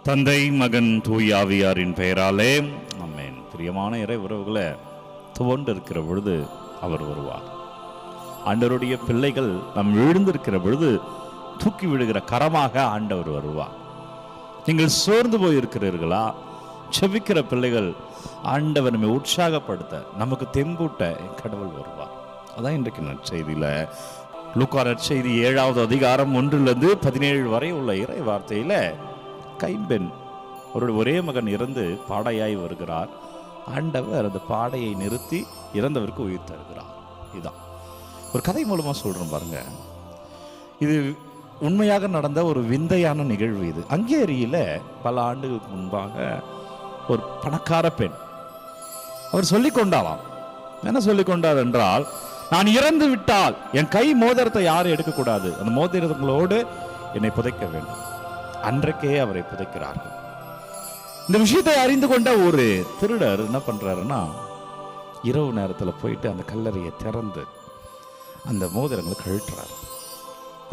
தந்தை, மகன், தூய் ஆவியாரின் பெயராலே ஆமென். பிரியமான இறை உறவுகளை, துவண்டு இருக்கிற பொழுது அவர் வருவார். ஆண்டவருடைய பிள்ளைகள் நம் விழுந்திருக்கிற பொழுது தூக்கி விடுகிற கரமாக ஆண்டவர் வருவார். நீங்கள் சோர்ந்து போயிருக்கிறீர்களா? செபிக்கிற பிள்ளைகள், ஆண்டவர் நம்மை உற்சாகப்படுத்த, நமக்கு தெம்பூட்ட கடவுள் வருவார். அதான் இன்றைக்கு நற்செய்தியில் லூக்கா நற்செய்தி 7வது அதிகாரம் 1-17 வரை உள்ள இறை வார்த்தையில கைம்பெண் அவருடைய ஒரே மகன் இறந்து பாடையாய் வருகிறார். ஆண்டவர் அந்த பாடையை நிறுத்தி இறந்தவருக்கு உயிர் தருகிறார். இதுதான் ஒரு கதை மூலமா சொல்றோம் பாருங்க. இது உண்மையாக நடந்த ஒரு விந்தையான நிகழ்வு. இது ஹங்கேரியில பல ஆண்டுகளுக்கு முன்பாக ஒரு பணக்கார பெண் அவர் சொல்லிக் கொண்டாலாம். என்ன சொல்லிக் கொண்டார் என்றால், நான் இறந்து விட்டால் என் கை மோதிரத்தை யாரும் எடுக்கக்கூடாது, அந்த மோதிரங்களோடு என்னை புதைக்க வேண்டும். அன்றைக்கே அவரை புதைக்கிறார்கள். இந்த விஷயத்தை அறிந்து கொண்ட ஒரு திருடர் என்ன பண்றாருன்னா, இரவு நேரத்தில் போயிட்டு அந்த கல்லறையை திறந்து அந்த மோதிரங்களை கழட்டுறார்.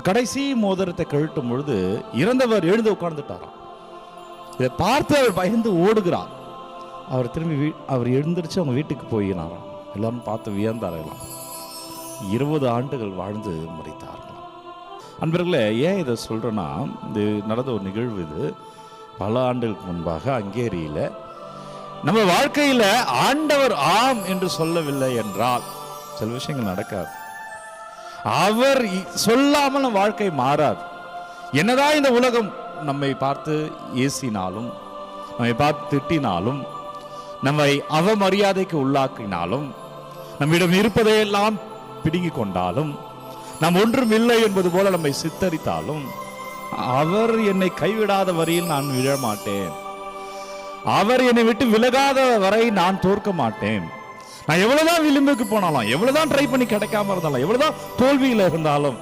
கடைசி மோதிரத்தை கழட்டும் பொழுது இறந்தவர் எழுந்து உட்கார்ந்துட்டாராம். இதை பார்த்து அவர் பயந்து ஓடுகிறார். அவர் திரும்பி அவர் எழுந்திருச்சு அவங்க வீட்டுக்கு போயினாராம். எல்லாரும் பார்த்து வியந்தார்களாம். 20 ஆண்டுகள் வாழ்ந்து மரித்தார்களாம். அன்பர்களே, ஏன் இதை சொல்றேன்னா, இது நடந்த ஒரு நிகழ்வு. இது பல ஆண்டுகளுக்கு முன்பாக ஹங்கேரியில. நம்ம வாழ்க்கையில ஆண்டவர் ஆம் என்று சொல்லவில்லை என்றால் சில விஷயங்கள் நடக்காது. அவர் சொல்லாமல் நம் வாழ்க்கை மாறாது. என்னதான் இந்த உலகம் நம்மை பார்த்து ஏசினாலும், நம்மை பார்த்து திட்டினாலும், நம்மை அவமரியாதைக்கு உள்ளாக்கினாலும், நம்மிடம் இருப்பதையெல்லாம் பிடுங்கிக் கொண்டாலும், நாம் ஒன்றும் இல்லை என்பது போல நம்மை சித்தரித்தாலும், அவர் என்னை கைவிடாத வரையில் நான் விழமாட்டேன். அவர் என்னை விட்டு விலகாத வரை நான் தோற்க மாட்டேன். நான் எவ்வளவுதான் விளிம்புக்கு போனாலும், எவ்வளவுதான் ட்ரை பண்ணி கிடைக்காம இருந்தாலும், எவ்வளவுதான் தோல்வியில் இருந்தாலும்,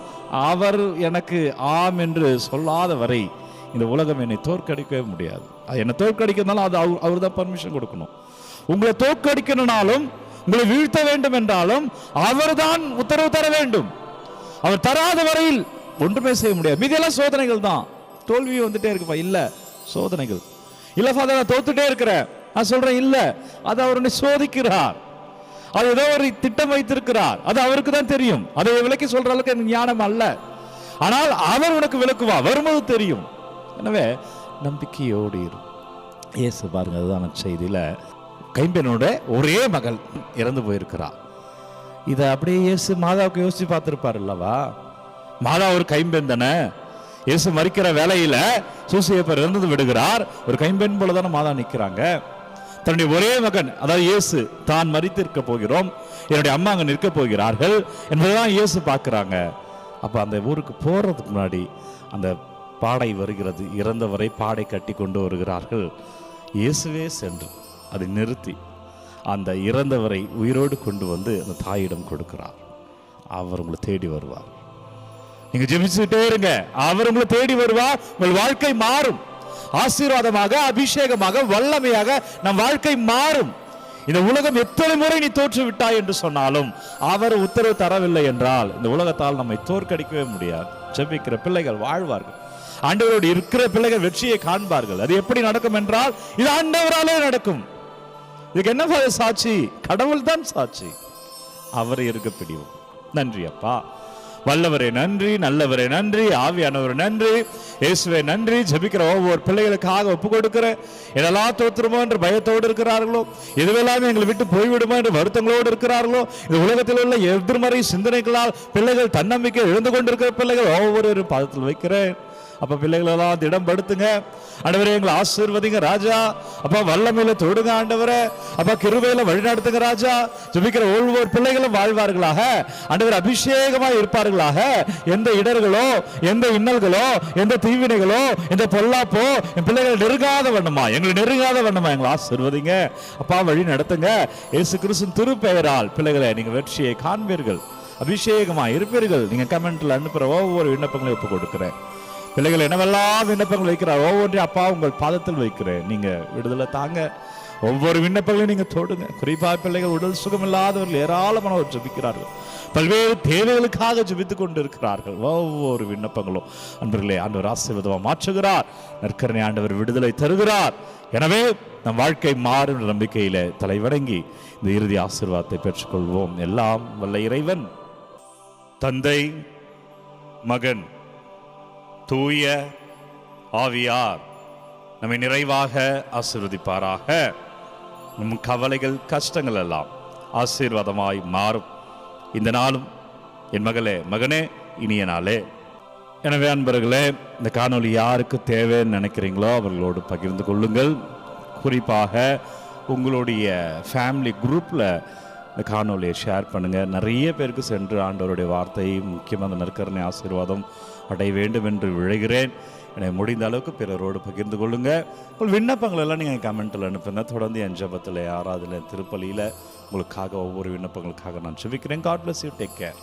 அவர் எனக்கு ஆம் என்று சொல்லாத வரை இந்த உலகம் என்னை தோற்கடிக்கவே முடியாது. என்னை தோற்கடிக்கிறதுனால அது அவர் தான் பர்மிஷன் கொடுக்கணும். உங்களை தோற்கடிக்கணும்னாலும், உங்களை வீழ்த்த வேண்டும் என்றாலும் அவர் தான் உத்தரவு தர வேண்டும். அவர் தராத வரையில் ஒன்றுமே செய்ய முடியாது. மீதியெல்லாம் சோதனைகள் தான். தோல்வி வந்துட்டே இருக்குப்பா, இல்ல சோதனைகள். இல்ல ஃபாதர், நான் தோத்துட்டே இருக்கிறேன், நான் சொல்றேன் இல்ல, அது அவரை சோதிக்கிறார். அது ஏதோ ஒரு திட்டம் வைத்திருக்கிறார். அது அவருக்கு தான் தெரியும். அதை விளக்கி சொல்ற அளவுக்கு எனக்கு ஞானம் அல்ல. ஆனால் அவர் உனக்கு விளக்குவா, வரும்போது தெரியும். எனவே நம்பிக்கையோடு இரு. இயேசு பாருங்க, அதுதான் செய்தியில கைம்பெண்ணோட ஒரே மகள் இறந்து போயிருக்கிறார். இதை அப்படியே இயேசு மாதாவுக்கு யோசிச்சு பார்த்திருப்பார் அல்லவா? மாதா ஒரு கைம்பெண் தானே. இயேசு மரிக்கிற வேலையில சூசையப்பர் இறந்து விடுகிறார். ஒரு கைம்பெண் போலதானே மாதா நிற்கிறாங்க. தன்னுடைய ஒரே மகன், அதாவது இயேசு தான் மரித்திருக்க போகிறோம், என்னுடைய அம்மா அங்க நிற்க போகிறார்கள் என்பதுதான் இயேசு பார்க்கிறாங்க. அப்ப அந்த ஊருக்கு போறதுக்கு முன்னாடி அந்த பாடை வருகிறது. இறந்தவரை பாடை கட்டி கொண்டு வருகிறார்கள். இயேசுவே சென்று அதை நிறுத்தி அந்த இறந்தவரை உயிரோடு கொண்டு வந்து அந்த தாயிடம் கொடுக்கிறார். அவர் உங்களை தேடி வருவார். நீங்க ஜெபிச்சுட்டே இருங்க, அவர் உங்களை தேடி வருவார். உங்கள் வாழ்க்கை மாறும். ஆசீர்வாதமாக, அபிஷேகமாக, வல்லமையாக நம் வாழ்க்கை மாறும். இந்த உலகம் எத்தனை முறை நீ தோற்று விட்டாய் என்று சொன்னாலும், அவர் உத்தரவு தரவில்லை என்றால் இந்த உலகத்தால் நம்மை தோற்கடிக்கவே முடியாது. ஜெபிக்கிற பிள்ளைகள் வாழ்வார்கள். ஆண்டவரோடு இருக்கிற பிள்ளைகள் வெற்றியை காண்பார்கள். அது எப்படி நடக்கும் என்றால், இது ஆண்டவராலே நடக்கும். இதுக்கு என்ன சாட்சி? கடவுள் தான் சாட்சி. அவரை இருக்க பிடிவோம். நன்றி அப்பா. வல்லவரே நன்றி, நல்லவரே நன்றி, ஆவியானவரே நன்றி, இயேசுவே நன்றி. ஜெபிக்கிற ஒவ்வொரு பிள்ளைகளுக்காக ஒப்பு கொடுக்கிற, இதெல்லாம் தோற்றுமோ என்று பயத்தோடு இருக்கிறார்களோ, எதுவெல்லாமே எங்களை விட்டு போய்விடுமோ என்று வருத்தங்களோடு இருக்கிறார்களோ, இந்த உலகத்தில் உள்ள எதிர்மறை சிந்தனைகளால் பிள்ளைகள் தன்னம்பிக்கை இழந்து கொண்டிருக்கிற பிள்ளைகள் ஒவ்வொரு பாதத்தில் வைக்கிறேன். அப்ப பிள்ளைகளெல்லாம் திடம்படுத்துங்க. ஆண்டவரே, எங்களை ஆசீர்வதிங்க ராஜா. அப்பா, வல்லமையில தொடுங்க ஆண்டவரே. அப்பா, கிருபையில வழிநடத்துங்க ராஜா. ஜெபிக்கிற ஒவ்வொரு பிள்ளைகளும் வாழ்வார்களாக. ஆண்டவர் அபிஷேகமாக இருப்பார்களாக. எந்த இடர்களோ, எந்த இன்னல்களோ, எந்த தீவினைகளோ, எந்த பொல்லாப்போ என் பிள்ளைகள் நெருங்காத வண்ணமா, எங்களை நெருங்காத வண்ணமா எங்களை ஆசீர்வதிங்க அப்பா. வழி நடத்துங்க. இயேசு கிறிஸ்துவின் திருப்பெயரால் பிள்ளைகளை நீங்க வெற்றியை காண்பீர்கள், அபிஷேகமா இருப்பீர்கள். நீங்க கமெண்ட்ல அனுப்புற ஒவ்வொரு விண்ணப்பங்களையும் ஒப்பு கொடுக்கிறேன். பிள்ளைகள் என்னவெல்லாம் விண்ணப்பங்கள் வைக்கிறார், ஒவ்வொன்றையும் அப்பா உங்கள் பாதத்தில் வைக்கிறேன். நீங்க விடுதலை தாங்க. ஒவ்வொரு விண்ணப்பங்களையும் நீங்க தொடுங்க. குறிப்பாக பிள்ளைகள் உடல் சுகம் இல்லாதவர்கள் ஏராளமானவர் ஜெபிக்கிறார்கள். பல்வேறு தேவைகளுக்காக ஜெபித்துக் கொண்டு இருக்கிறார்கள். ஒவ்வொரு விண்ணப்பங்களும் அன்பர்களே ஆண்டவர் ஆசீர்வாதமா மாற்றுகிறார். நற்கருணை ஆண்டவர் விடுதலை தருகிறார். எனவே நம் வாழ்க்கை மாறும் நம்பிக்கையில தலைவணங்கி இந்த இறுதி ஆசீர்வாதத்தை பெற்றுக்கொள்வோம். எல்லாம் வல்ல இறைவன் தந்தை, மகன், தூய ஆவியார் நம்மை நிறைவாக ஆசீர்வதிப்பாராக. நம் கவலைகள், கஷ்டங்கள் எல்லாம் ஆசீர்வாதமாய் மாறும். இந்த நாளும் என் மகனே இனிய நாளே. எனவே அன்பர்களே, இந்த காணொளி யாருக்கு தேவைன்னு நினைக்கிறீங்களோ அவர்களோடு பகிர்ந்து கொள்ளுங்கள். குறிப்பாக உங்களுடைய ஃபேமிலி குரூப்பில் இந்த காணொலியை ஷேர் பண்ணுங்கள். நிறைய பேருக்கு சென்று ஆண்டவருடைய வார்த்தையை, முக்கியமாக அந்த நற்கருணை ஆசீர்வாதம் அடைய வேண்டும் என்று விழைகிறேன். என்னை முடிந்த அளவுக்கு பிறரோடு பகிர்ந்து கொள்ளுங்கள். உங்கள் விண்ணப்பங்கள் எல்லாம் நீங்கள் கமெண்ட்டில் அனுப்புங்க. தொடர்ந்து என் ஜெபத்தில், ஆராதனையில், திருப்பலியில் உங்களுக்காக ஒவ்வொரு விண்ணப்பங்களுக்காக நான் ஜெபிக்கிறேன். God bless you. Take care.